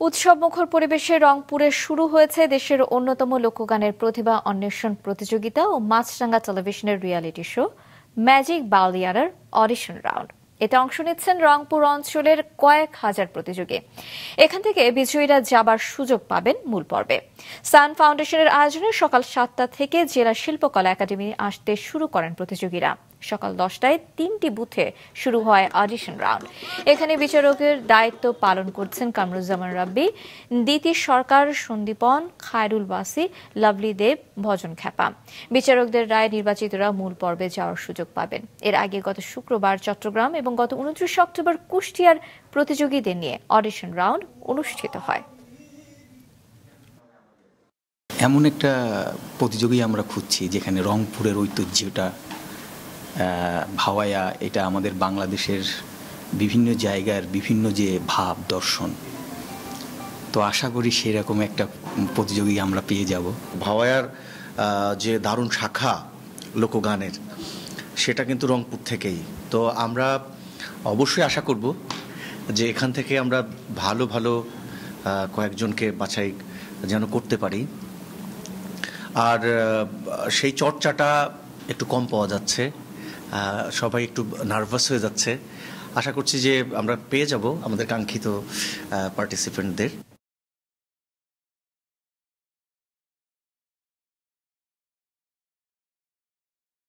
উৎসবমুখর পরিবেশে রংপুরে শুরু হয়েছে দেশের অন্যতম লোকগানের প্রতিভা অন্বেষণ প্রতিযোগিতা ও মাছরাঙা টেলিভিশনের রিয়েলিটি শো ম্যাজিক বাউলিয়ারের অডিশন রাউন্ড। এতে অংশ নিচ্ছেন রংপুর অঞ্চলের কয়েক হাজার প্রতিযোগী। এখান থেকে বিজয়ীরা যাবার সুযোগ পাবেন মূল পর্বে। সান ফাউন্ডেশনের আয়োজনে সকাল 7টা থেকে জেলা শিল্পকলা একাডেমি আসতে শুরু করেন প্রতিযোগীরা। সকাল 10টায় 3টি বুথে শুরু হয় অডিশন রাউন্ড। এখানে বিচারকের দায়িত্ব পালন করছেন কামরুজ্জামান রাব্বি, দিতি সরকার, সন্দীপন, খায়রুল বাসি, লাভলি দেব, ভজন খ্যাপা। বিচারকদের রায় নির্বাচিতরা মূল পর্বে যাওয়ার সুযোগ পাবেন। এর আগে গত শুক্রবার চট্টগ্রাম এবং গত 29 অক্টোবর কুষ্টিয়ার প্রতিযোগীদের নিয়ে অডিশন রাউন্ড অনুষ্ঠিত হয়। এমন একটা প্রতিযোগী আমরা খুঁজছি যেখানে রংপুরের ঐতিহ্যটা ভাওয়ায়া, এটা আমাদের বাংলাদেশের বিভিন্ন জায়গার বিভিন্ন যে ভাব দর্শন, তো আশা করি সেরকম একটা প্রতিযোগী আমরা পেয়ে যাব। ভাওয়ায়ার যে দারুণ শাখা লোকগানের, সেটা কিন্তু রংপুর থেকেই। তো আমরা অবশ্যই আশা করব যে এখান থেকে আমরা ভালো ভালো কয়েকজনকে বাছাই যেন করতে পারি। আর সেই চর্চাটা একটু কম পাওয়া যাচ্ছে, সবাই একটু নার্ভাস হয়ে যাচ্ছে। আশা করছি যে আমরা পেয়ে যাব আমাদের কাঙ্ক্ষিত পার্টিসিপেন্টদের।